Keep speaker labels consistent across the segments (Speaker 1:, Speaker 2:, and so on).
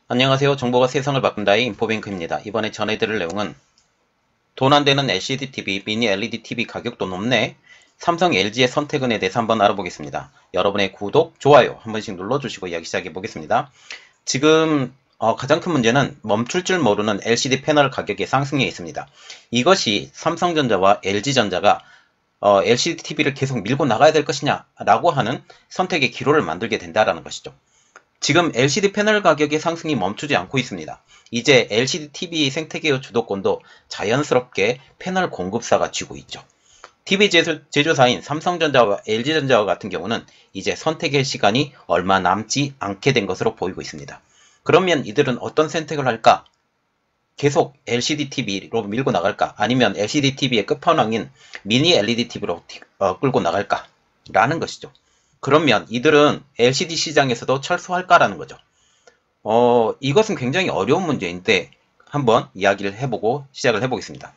Speaker 1: 안녕하세요. 정보가 세상을 바꾼다의 인포뱅크입니다. 이번에 전해드릴 내용은 돈 안 되는 LCD TV, 미니 LED TV 가격도 높네. 삼성, LG의 선택은에 대해서 한번 알아보겠습니다. 여러분의 구독, 좋아요 한 번씩 눌러주시고 이야기 시작해 보겠습니다. 지금 가장 큰 문제는 멈출 줄 모르는 LCD 패널 가격의 상승에 있습니다. 이것이 삼성전자와 LG전자가 LCD TV를 계속 밀고 나가야 될 것이냐 라고 하는 선택의 기로를 만들게 된다는 것이죠. 지금 LCD 패널 가격의 상승이 멈추지 않고 있습니다. 이제 LCD TV 생태계의 주도권도 자연스럽게 패널 공급사가 쥐고 있죠. TV 제조사인 삼성전자와 LG전자와 같은 경우는 이제 선택의 시간이 얼마 남지 않게 된 것으로 보이고 있습니다. 그러면 이들은 어떤 선택을 할까? 계속 LCD TV로 밀고 나갈까? 아니면 LCD TV의 끝판왕인 미니 LED TV로 끌고 나갈까? 라는 것이죠. 그러면 이들은 LCD 시장에서도 철수할까라는 거죠. 이것은 굉장히 어려운 문제인데 한번 이야기를 해보고 시작을 해보겠습니다.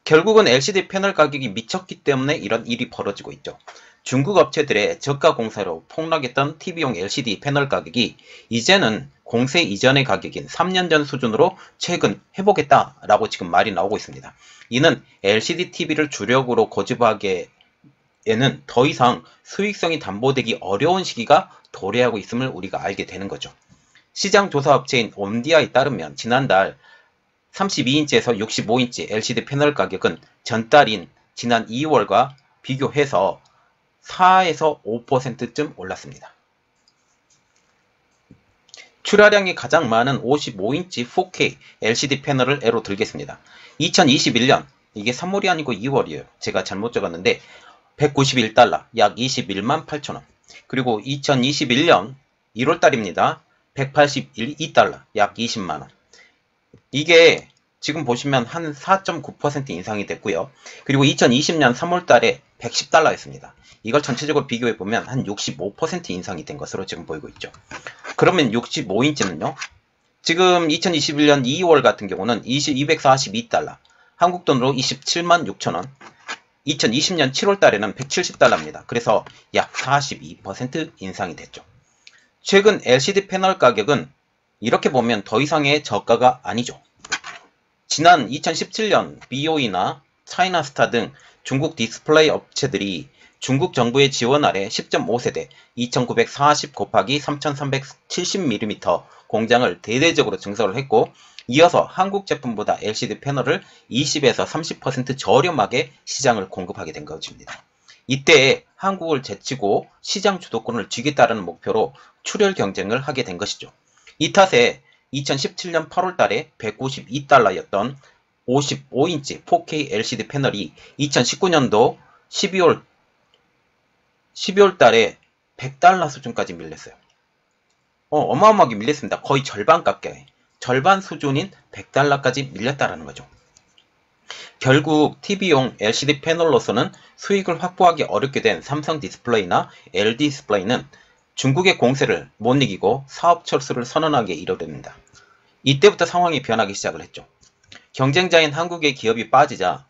Speaker 1: 결국은 LCD 패널 가격이 미쳤기 때문에 이런 일이 벌어지고 있죠. 중국 업체들의 저가 공세로 폭락했던 TV용 LCD 패널 가격이 이제는 공세 이전의 가격인 3년 전 수준으로 최근 회복했다라고 지금 말이 나오고 있습니다. 이는 LCD TV를 주력으로 고집하게 에는 더 이상 수익성이 담보되기 어려운 시기가 도래하고 있음을 우리가 알게 되는 거죠. 시장 조사 업체인 옴디아에 따르면 지난달 32인치에서 65인치 LCD 패널 가격은 전달인 지난 2월과 비교해서 4에서 5%쯤 올랐습니다. 출하량이 가장 많은 55인치 4K LCD 패널을 예로 들겠습니다. 2021년, 이게 3월이 아니고 2월이에요. 제가 잘못 적었는데 191달러, 약 21만 8천원. 그리고 2021년 1월달입니다. 182달러, 약 20만원. 이게 지금 보시면 한 4.9% 인상이 됐고요. 그리고 2020년 3월달에 110달러였습니다. 이걸 전체적으로 비교해보면 한 65% 인상이 된 것으로 지금 보이고 있죠. 그러면 65인치는요? 지금 2021년 2월 같은 경우는 242달러, 한국 돈으로 27만 6천원. 2020년 7월 달에는 170달러입니다. 그래서 약 42% 인상이 됐죠. 최근 LCD 패널 가격은 이렇게 보면 더 이상의 저가가 아니죠. 지난 2017년 BOE나 차이나스타 등 중국 디스플레이 업체들이 중국 정부의 지원 아래 10.5세대 2940 곱하기 3370mm 공장을 대대적으로 증설을 했고, 이어서 한국 제품보다 LCD 패널을 20에서 30% 저렴하게 시장을 공급하게 된 것입니다. 이때 한국을 제치고 시장 주도권을 쥐겠다는 목표로 출혈 경쟁을 하게 된 것이죠. 이 탓에 2017년 8월 달에 192달러였던 55인치 4K LCD 패널이 2019년도 12월 달에 100달러 수준까지 밀렸어요. 어마어마하게 밀렸습니다. 거의 절반 가까이. 절반 수준인 100달러까지 밀렸다라는 거죠. 결국 TV용 LCD 패널로서는 수익을 확보하기 어렵게 된 삼성 디스플레이나 LG 디스플레이는 중국의 공세를 못 이기고 사업 철수를 선언하게 이르릅니다. 이때부터 상황이 변하기 시작을 했죠. 경쟁자인 한국의 기업이 빠지자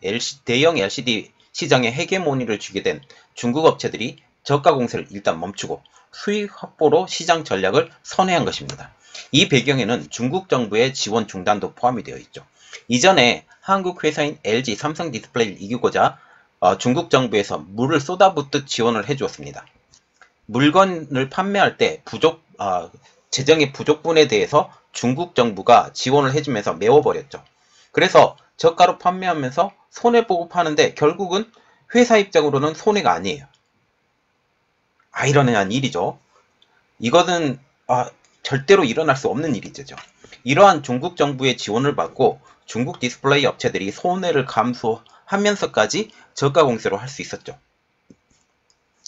Speaker 1: 대형 LCD 시장에 헤게모니를 쥐게 된 중국 업체들이 저가 공세를 일단 멈추고 수익 확보로 시장 전략을 선회한 것입니다. 이 배경에는 중국 정부의 지원 중단도 포함이 되어 있죠. 이전에 한국 회사인 LG, 삼성 디스플레이를 이기고자 중국 정부에서 물을 쏟아붓듯 지원을 해주었습니다. 물건을 판매할 때 재정의 부족분에 대해서 중국 정부가 지원을 해주면서 메워버렸죠. 그래서 저가로 판매하면서 손해보고 파는데 결국은 회사 입장으로는 손해가 아니에요. 아이러니한 일이죠. 이거는 절대로 일어날 수 없는 일이죠. 이러한 중국 정부의 지원을 받고 중국 디스플레이 업체들이 손해를 감수하면서까지 저가 공세로 할 수 있었죠.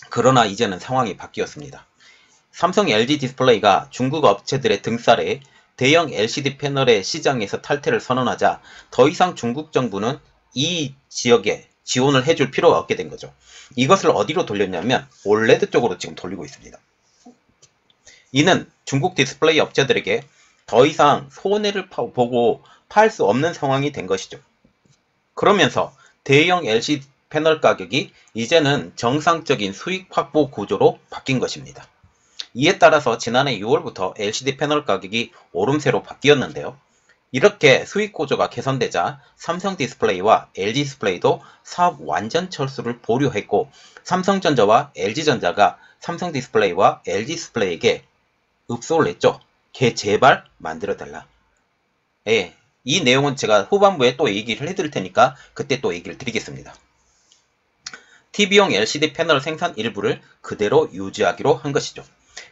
Speaker 1: 그러나 이제는 상황이 바뀌었습니다. 삼성 LG 디스플레이가 중국 업체들의 등살에 대형 LCD 패널의 시장에서 탈퇴를 선언하자 더 이상 중국 정부는 이 지역에 지원을 해줄 필요가 없게 된 거죠. 이것을 어디로 돌렸냐면 올레드 쪽으로 지금 돌리고 있습니다. 이는 중국 디스플레이 업체들에게 더 이상 손해를 보고 팔 수 없는 상황이 된 것이죠. 그러면서 대형 LCD 패널 가격이 이제는 정상적인 수익 확보 구조로 바뀐 것입니다. 이에 따라서 지난해 6월부터 LCD 패널 가격이 오름세로 바뀌었는데요. 이렇게 수익 구조가 개선되자 삼성 디스플레이와 LG 디스플레이도 사업 완전 철수를 보류했고, 삼성전자와 LG전자가 삼성 디스플레이와 LG 디스플레이에게 읍소를 냈죠. 걔 제발 만들어달라. 예, 이 내용은 제가 후반부에 또 얘기를 해드릴 테니까 그때 또 얘기를 드리겠습니다. TV용 LCD 패널 생산 일부를 그대로 유지하기로 한 것이죠.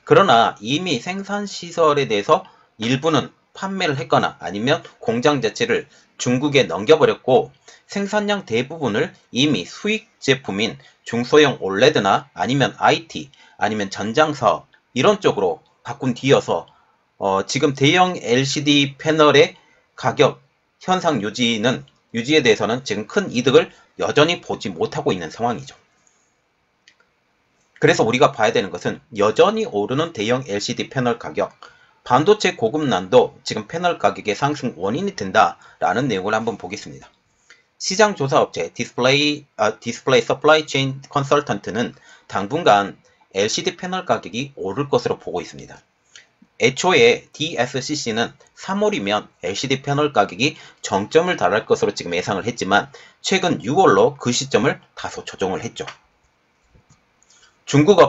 Speaker 1: 그러나 이미 생산 시설에 대해서 일부는 판매를 했거나 아니면 공장 자체를 중국에 넘겨버렸고, 생산량 대부분을 이미 수익 제품인 중소형 OLED나 아니면 IT 아니면 전장사업 이런 쪽으로 바꾼 뒤여서 지금 대형 LCD 패널의 가격 현상 유지에 대해서는 지금 큰 이득을 여전히 보지 못하고 있는 상황이죠. 그래서 우리가 봐야 되는 것은 여전히 오르는 대형 LCD 패널 가격, 반도체 고급난도 지금 패널 가격의 상승 원인이 된다라는 내용을 한번 보겠습니다. 시장 조사업체 디스플레이 서플라이 체인 컨설턴트는 당분간 LCD 패널 가격이 오를 것으로 보고 있습니다. 애초에 DSCC는 3월이면 LCD 패널 가격이 정점을 달할 것으로 지금 예상을 했지만 최근 6월로 그 시점을 다소 조정을 했죠. 중국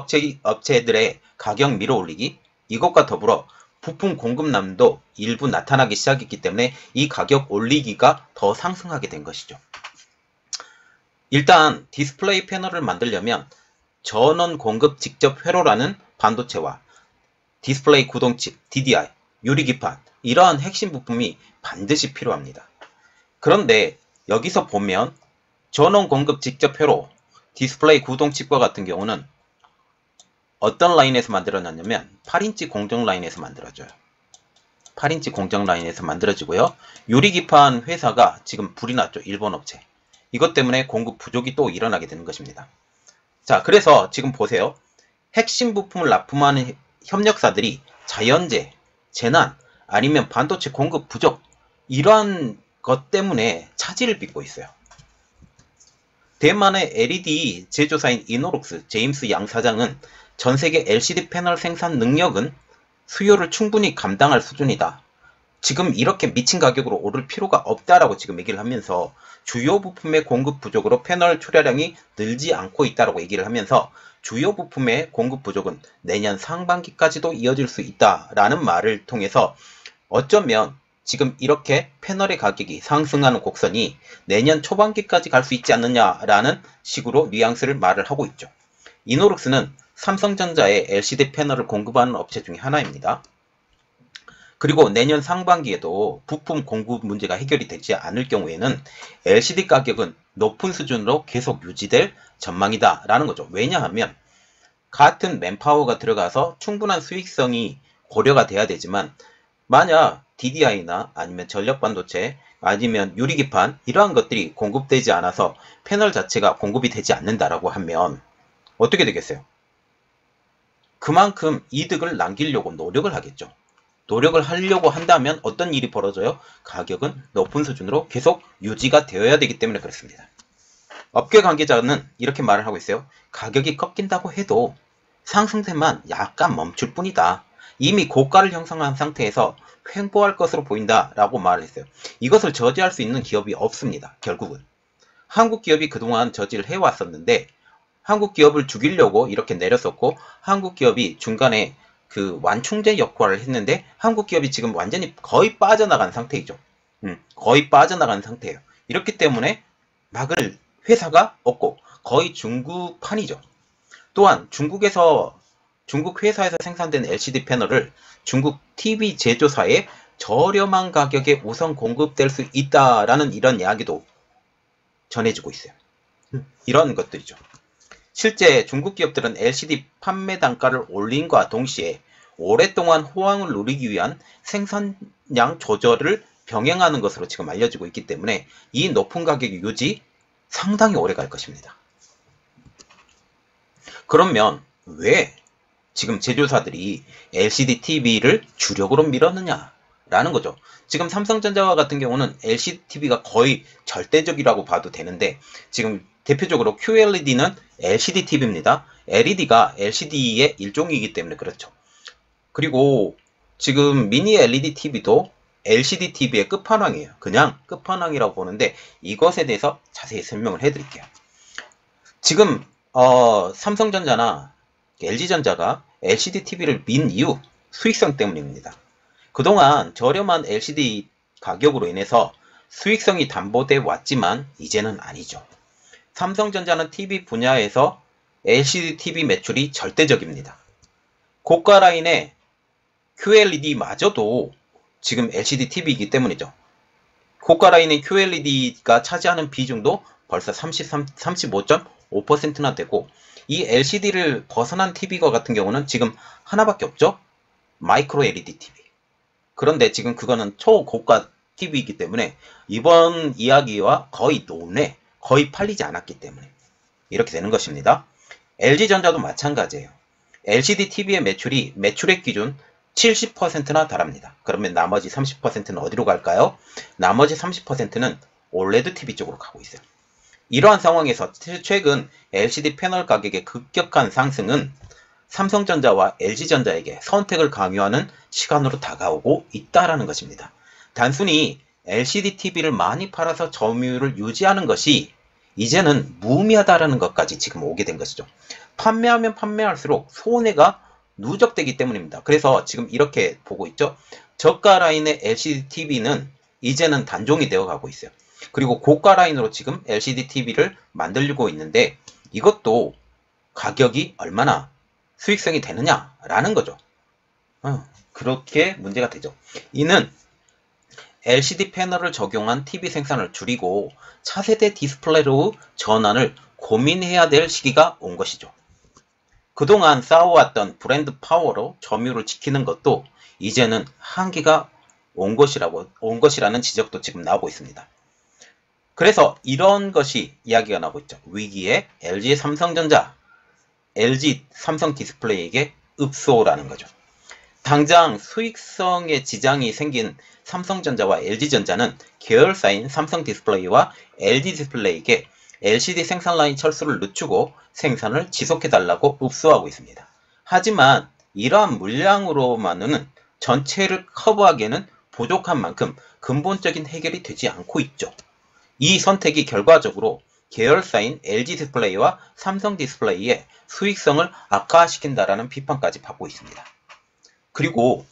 Speaker 1: 업체들의 가격 밀어올리기, 이것과 더불어 부품 공급난도 일부 나타나기 시작했기 때문에 이 가격 올리기가 더 상승하게 된 것이죠. 일단 디스플레이 패널을 만들려면 전원 공급 직접 회로라는 반도체와 디스플레이 구동칩, DDI, 유리기판 이러한 핵심 부품이 반드시 필요합니다. 그런데 여기서 보면 전원 공급 직접 회로, 디스플레이 구동칩과 같은 경우는 어떤 라인에서 만들어놨냐면 8인치 공정 라인에서 만들어져요. 8인치 공정 라인에서 만들어지고요. 유리기판 회사가 지금 불이 났죠. 일본 업체. 이것 때문에 공급 부족이 또 일어나게 되는 것입니다. 자, 그래서 지금 보세요. 핵심 부품을 납품하는 협력사들이 자연재, 재난, 아니면 반도체 공급 부족 이러한 것 때문에 차질을 빚고 있어요. 대만의 LED 제조사인 이노룩스 제임스 양 사장은 전 세계 LCD 패널 생산 능력은 수요를 충분히 감당할 수준이다. 지금 이렇게 미친 가격으로 오를 필요가 없다라고 지금 얘기를 하면서 주요 부품의 공급 부족으로 패널 출하량이 늘지 않고 있다라고 얘기를 하면서 주요 부품의 공급 부족은 내년 상반기까지도 이어질 수 있다라는 말을 통해서 어쩌면 지금 이렇게 패널의 가격이 상승하는 곡선이 내년 초반기까지 갈 수 있지 않느냐라는 식으로 뉘앙스를 말을 하고 있죠. 이노룩스는 삼성전자의 LCD 패널을 공급하는 업체 중에 하나입니다. 그리고 내년 상반기에도 부품 공급 문제가 해결이 되지 않을 경우에는 LCD 가격은 높은 수준으로 계속 유지될 전망이다 라는 거죠. 왜냐하면 같은 맨파워가 들어가서 충분한 수익성이 고려가 돼야 되지만 만약 DDI나 아니면 전력반도체 아니면 유리기판 이러한 것들이 공급되지 않아서 패널 자체가 공급이 되지 않는다라고 하면 어떻게 되겠어요? 그만큼 이득을 남기려고 노력을 하겠죠. 노력을 하려고 한다면 어떤 일이 벌어져요? 가격은 높은 수준으로 계속 유지가 되어야 되기 때문에 그렇습니다. 업계 관계자는 이렇게 말을 하고 있어요. 가격이 꺾인다고 해도 상승세만 약간 멈출 뿐이다. 이미 고가를 형성한 상태에서 횡보할 것으로 보인다 라고 말을 했어요. 이것을 저지할 수 있는 기업이 없습니다. 결국은 한국 기업이 그동안 저지를 해왔었는데 한국 기업을 죽이려고 이렇게 내렸었고 한국 기업이 중간에 그 완충제 역할을 했는데 한국 기업이 지금 완전히 거의 빠져나간 상태이죠. 거의 빠져나간 상태예요. 이렇기 때문에 막을 회사가 없고 거의 중국판이죠. 또한 중국 회사에서 생산된 LCD 패널을 중국 TV 제조사에 저렴한 가격에 우선 공급될 수 있다라는 이런 이야기도 전해지고 있어요. 이런 것들이죠. 실제 중국 기업들은 LCD 판매 단가를 올린과 동시에 오랫동안 호황을 누리기 위한 생산량 조절을 병행하는 것으로 지금 알려지고 있기 때문에 이 높은 가격 유지 상당히 오래 갈 것입니다. 그러면 왜 지금 제조사들이 LCD TV를 주력으로 밀었느냐라는 거죠. 지금 삼성전자와 같은 경우는 LCD TV가 거의 절대적이라고 봐도 되는데 지금 대표적으로 QLED는 LCD TV입니다. LED가 LCD의 일종이기 때문에 그렇죠. 그리고 지금 미니 LED TV도 LCD TV의 끝판왕이에요. 그냥 끝판왕이라고 보는데 이것에 대해서 자세히 설명을 해드릴게요. 지금 삼성전자나 LG전자가 LCD TV를 민 이유 수익성 때문입니다. 그동안 저렴한 LCD 가격으로 인해서 수익성이 담보돼 왔지만 이제는 아니죠. 삼성전자는 TV 분야에서 LCD TV 매출이 절대적입니다. 고가 라인의 QLED마저도 지금 LCD TV이기 때문이죠. 고가 라인의 QLED가 차지하는 비중도 벌써 35.5%나 되고 이 LCD를 벗어난 TV가 같은 경우는 지금 하나밖에 없죠. 마이크로 LED TV. 그런데 지금 그거는 초고가 TV이기 때문에 이번 이야기와 거의 논외, 거의 팔리지 않았기 때문에 이렇게 되는 것입니다. LG전자도 마찬가지예요. LCD TV의 매출이 매출액 기준 70%나 달합니다. 그러면 나머지 30%는 어디로 갈까요? 나머지 30%는 OLED TV 쪽으로 가고 있어요. 이러한 상황에서 최근 LCD 패널 가격의 급격한 상승은 삼성전자와 LG전자에게 선택을 강요하는 시간으로 다가오고 있다라는 것입니다. 단순히 LCD TV를 많이 팔아서 점유율을 유지하는 것이 이제는 무의미하다라는 것까지 지금 오게 된 것이죠. 판매하면 판매할수록 손해가 누적되기 때문입니다. 그래서 지금 이렇게 보고 있죠. 저가 라인의 LCD TV는 이제는 단종이 되어 가고 있어요. 그리고 고가 라인으로 지금 LCD TV를 만들고 있는데 이것도 가격이 얼마나 수익성이 되느냐라는 거죠. 그렇게 문제가 되죠. 이는 LCD 패널을 적용한 TV 생산을 줄이고 차세대 디스플레이로 전환을 고민해야 될 시기가 온 것이죠. 그동안 쌓아왔던 브랜드 파워로 점유율을 지키는 것도 이제는 한계가 온 것이라는 지적도 지금 나오고 있습니다. 그래서 이런 것이 이야기가 나오고 있죠. 위기에 LG 삼성전자, LG 삼성 디스플레이에게 읍소라는 거죠. 당장 수익성에 지장이 생긴 삼성전자와 LG전자는 계열사인 삼성 디스플레이와 LG 디스플레이에게 LCD 생산 라인 철수를 늦추고 생산을 지속해달라고 읍소하고 있습니다. 하지만 이러한 물량으로만은 전체를 커버하기에는 부족한 만큼 근본적인 해결이 되지 않고 있죠. 이 선택이 결과적으로 계열사인 LG 디스플레이와 삼성 디스플레이의 수익성을 악화시킨다라는 비판까지 받고 있습니다. 그리고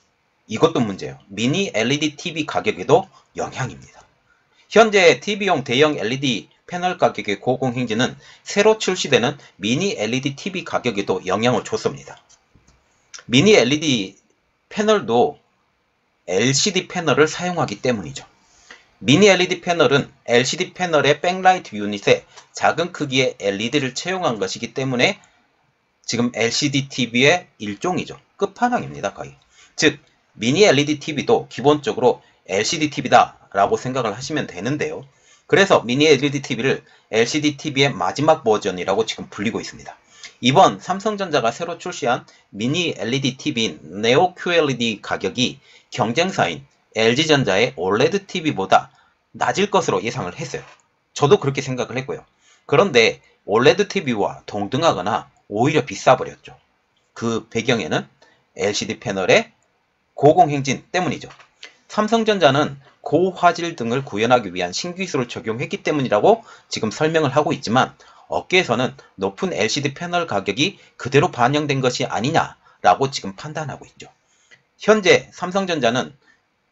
Speaker 1: 이것도 문제예요. 미니 LED TV 가격에도 영향입니다. 현재 TV용 대형 LED 패널 가격의 고공행진은 새로 출시되는 미니 LED TV 가격에도 영향을 줬습니다. 미니 LED 패널도 LCD 패널을 사용하기 때문이죠. 미니 LED 패널은 LCD 패널의 백라이트 유닛에 작은 크기의 LED를 채용한 것이기 때문에 지금 LCD TV의 일종이죠. 끝판왕입니다. 거의. 즉 미니 LED TV도 기본적으로 LCD TV다 라고 생각을 하시면 되는데요. 그래서 미니 LED TV를 LCD TV의 마지막 버전이라고 지금 불리고 있습니다. 이번 삼성전자가 새로 출시한 미니 LED TV인 네오 QLED 가격이 경쟁사인 LG전자의 OLED TV보다 낮을 것으로 예상을 했어요. 저도 그렇게 생각을 했고요. 그런데 OLED TV와 동등하거나 오히려 비싸버렸죠. 그 배경에는 LCD 패널의 고공행진 때문이죠. 삼성전자는 고화질 등을 구현하기 위한 신기술을 적용했기 때문이라고 지금 설명을 하고 있지만 업계에서는 높은 LCD 패널 가격이 그대로 반영된 것이 아니냐라고 지금 판단하고 있죠. 현재 삼성전자는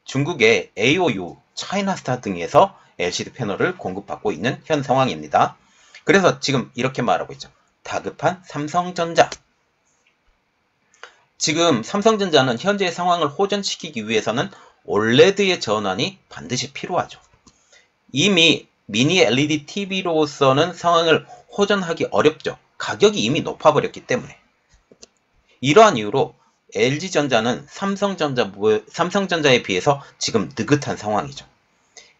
Speaker 1: 중국의 AOU, 차이나스타 등에서 LCD 패널을 공급받고 있는 현 상황입니다. 그래서 지금 이렇게 말하고 있죠. 다급한 삼성전자. 지금 삼성전자는 현재의 상황을 호전시키기 위해서는 OLED의 전환이 반드시 필요하죠. 이미 미니 LED TV로서는 상황을 호전하기 어렵죠. 가격이 이미 높아버렸기 때문에. 이러한 이유로 LG전자는 삼성전자에 비해서 지금 느긋한 상황이죠.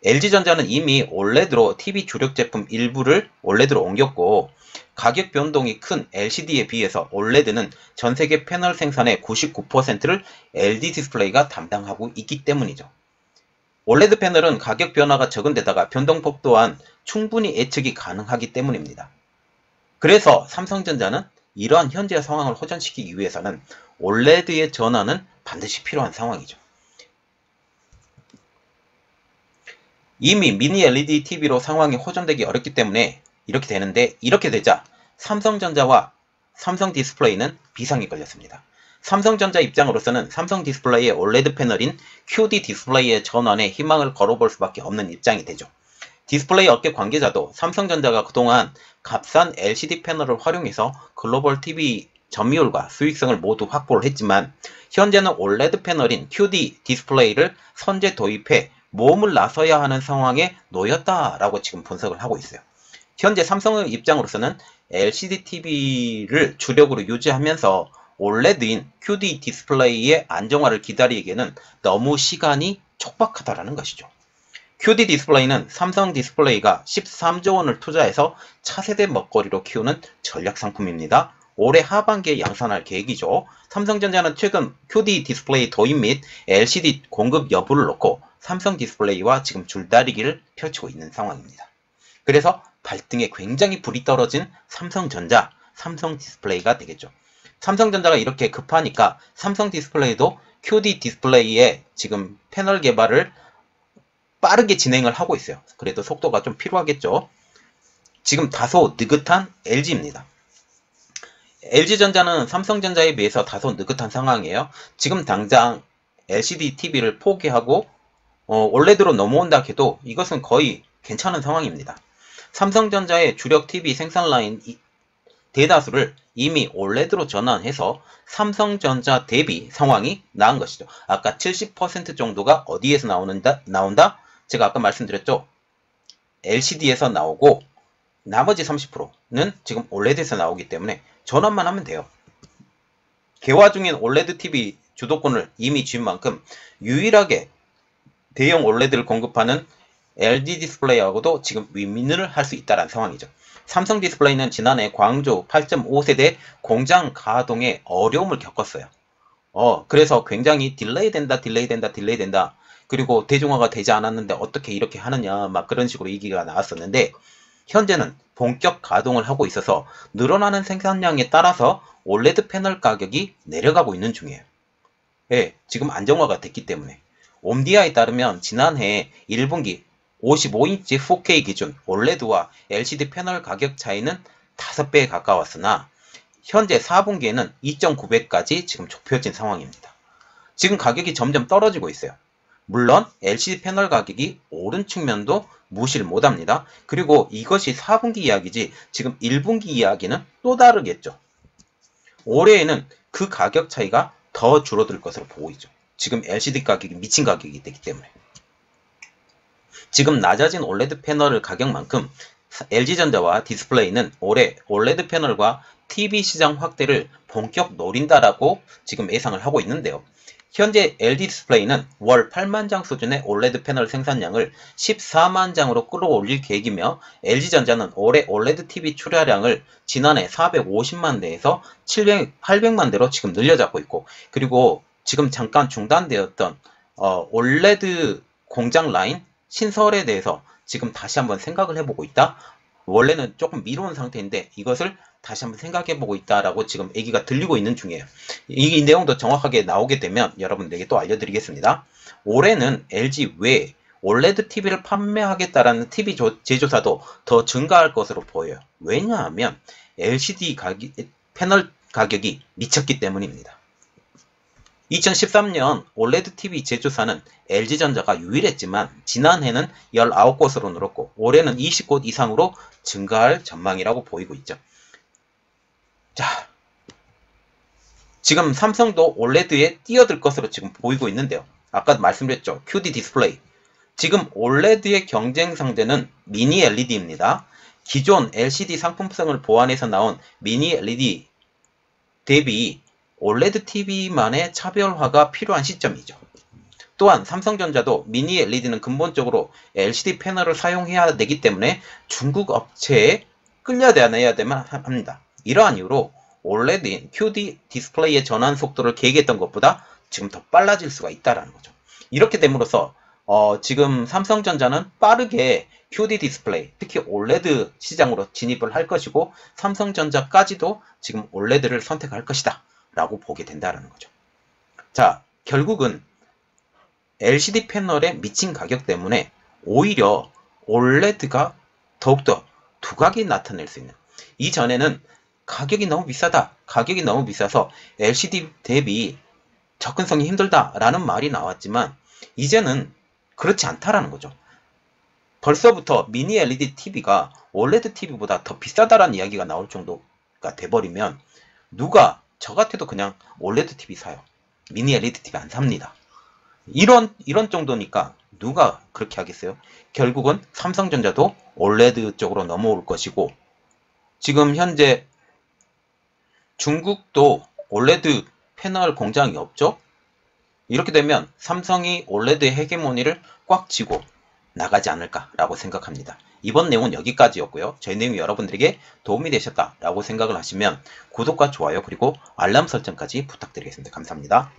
Speaker 1: LG전자는 이미 OLED로 TV 주력 제품 일부를 OLED로 옮겼고 가격 변동이 큰 LCD에 비해서 OLED는 전세계 패널 생산의 99%를 LG 디스플레이가 담당하고 있기 때문이죠. OLED 패널은 가격 변화가 적은 데다가 변동폭 또한 충분히 예측이 가능하기 때문입니다. 그래서 삼성전자는 이러한 현재 상황을 호전시키기 위해서는 OLED의 전환은 반드시 필요한 상황이죠. 이미 미니 LED TV로 상황이 호전되기 어렵기 때문에 이렇게 되는데, 이렇게 되자 삼성전자와 삼성 디스플레이는 비상이 걸렸습니다. 삼성전자 입장으로서는 삼성 디스플레이의 OLED 패널인 QD 디스플레이의 전환에 희망을 걸어볼 수밖에 없는 입장이 되죠. 디스플레이 업계 관계자도 삼성전자가 그동안 값싼 LCD 패널을 활용해서 글로벌 TV 점유율과 수익성을 모두 확보를 했지만, 현재는 OLED 패널인 QD 디스플레이를 선제 도입해 모험을 나서야 하는 상황에 놓였다라고 지금 분석을 하고 있어요. 현재 삼성의 입장으로서는 LCD TV를 주력으로 유지하면서 OLED인 QD 디스플레이의 안정화를 기다리기에는 너무 시간이 촉박하다라는 것이죠. QD 디스플레이는 삼성 디스플레이가 13조 원을 투자해서 차세대 먹거리로 키우는 전략 상품입니다. 올해 하반기에 양산할 계획이죠. 삼성전자는 최근 QD 디스플레이 도입 및 LCD 공급 여부를 놓고 삼성 디스플레이와 지금 줄다리기를 펼치고 있는 상황입니다. 그래서 발등에 굉장히 불이 떨어진 삼성전자, 삼성 디스플레이가 되겠죠. 삼성전자가 이렇게 급하니까 삼성 디스플레이도 QD 디스플레이에 지금 패널 개발을 빠르게 진행을 하고 있어요. 그래도 속도가 좀 필요하겠죠. 지금 다소 느긋한 LG입니다. LG전자는 삼성전자에 비해서 다소 느긋한 상황이에요. 지금 당장 LCD TV를 포기하고 OLED로 넘어온다 해도 이것은 거의 괜찮은 상황입니다. 삼성전자의 주력 TV 생산 라인 대다수를 이미 OLED로 전환해서 삼성전자 대비 상황이 나은 것이죠. 아까 70% 정도가 어디에서 나온다? 제가 아까 말씀드렸죠. LCD에서 나오고 나머지 30%는 지금 OLED에서 나오기 때문에 전환만 하면 돼요. 개화 중인 OLED TV 주도권을 이미 쥔 만큼 유일하게 대형 OLED를 공급하는 LG 디스플레이하고도 지금 윈윈을 할 수 있다는 상황이죠. 삼성 디스플레이는 지난해 광주 8.5세대 공장 가동에 어려움을 겪었어요. 그래서 굉장히 딜레이 된다. 그리고 대중화가 되지 않았는데 어떻게 이렇게 하느냐, 막 그런 식으로 얘기가 나왔었는데, 현재는 본격 가동을 하고 있어서 늘어나는 생산량에 따라서 OLED 패널 가격이 내려가고 있는 중이에요. 예, 지금 안정화가 됐기 때문에. 옴디아에 따르면 지난해 1분기 55인치 4K 기준 OLED와 LCD 패널 가격 차이는 5배에 가까웠으나 현재 4분기에는 2.9배까지 지금 좁혀진 상황입니다. 지금 가격이 점점 떨어지고 있어요. 물론 LCD 패널 가격이 오른 측면도 무시를 못합니다. 그리고 이것이 4분기 이야기지 지금 1분기 이야기는 또 다르겠죠. 올해에는 그 가격 차이가 더 줄어들 것으로 보고 있죠. 지금 LCD 가격이 미친 가격이 되기 때문에. 지금 낮아진 OLED 패널 가격만큼 LG전자와 디스플레이는 올해 OLED 패널과 TV 시장 확대를 본격 노린다라고 지금 예상을 하고 있는데요. 현재 LG 디스플레이는 월 8만 장 수준의 OLED 패널 생산량을 14만 장으로 끌어올릴 계획이며, LG전자는 올해 OLED TV 출하량을 지난해 450만 대에서 800만 대로 지금 늘려잡고 있고, 그리고 지금 잠깐 중단되었던 OLED 공장 라인 신설에 대해서 지금 다시 한번 생각을 해보고 있다. 원래는 조금 미뤄온 상태인데 이것을 다시 한번 생각해보고 있다라고 지금 얘기가 들리고 있는 중이에요. 이 내용도 정확하게 나오게 되면 여러분들에게 또 알려드리겠습니다. 올해는 LG 외에 OLED TV를 판매하겠다라는 TV 제조사도 더 증가할 것으로 보여요. 왜냐하면 LCD 패널 가격이 미쳤기 때문입니다. 2013년 OLED TV 제조사는 LG전자가 유일했지만 지난해는 19곳으로 늘었고 올해는 20곳 이상으로 증가할 전망이라고 보이고 있죠. 자, 지금 삼성도 OLED에 뛰어들 것으로 지금 보이고 있는데요. 아까 말씀드렸죠. QD 디스플레이. 지금 OLED의 경쟁 상대는 미니 LED입니다. 기존 LCD 상품성을 보완해서 나온 미니 LED 대비 OLED TV만의 차별화가 필요한 시점이죠. 또한 삼성전자도 미니 LED는 근본적으로 LCD 패널을 사용해야 되기 때문에 중국 업체에 끌려다녀야만 합니다. 이러한 이유로 OLED QD 디스플레이의 전환 속도를 계획했던 것보다 지금 더 빨라질 수가 있다는 거죠. 이렇게 됨으로써 지금 삼성전자는 빠르게 QD 디스플레이, 특히 OLED 시장으로 진입을 할 것이고 삼성전자까지도 지금 OLED를 선택할 것이다 라고 보게 된다는 거죠. 자, 결국은 LCD 패널의 미친 가격 때문에 오히려 OLED가 더욱더 두각이 나타낼 수 있는, 이전에는 가격이 너무 비싸다, 가격이 너무 비싸서 LCD 대비 접근성이 힘들다라는 말이 나왔지만 이제는 그렇지 않다라는 거죠. 벌써부터 미니 LED TV가 OLED TV보다 더 비싸다라는 이야기가 나올 정도가 돼버리면 누가 저 같아도 그냥 OLED TV 사요. 미니 LED TV 안 삽니다. 이런 정도니까 누가 그렇게 하겠어요? 결국은 삼성전자도 OLED 쪽으로 넘어올 것이고, 지금 현재 중국도 OLED 패널 공장이 없죠? 이렇게 되면 삼성이 OLED의 헤게모니를 꽉 쥐고 나가지 않을까라고 생각합니다. 이번 내용은 여기까지였고요. 제 내용이 여러분들에게 도움이 되셨다라고 생각을 하시면 구독과 좋아요 그리고 알람 설정까지 부탁드리겠습니다. 감사합니다.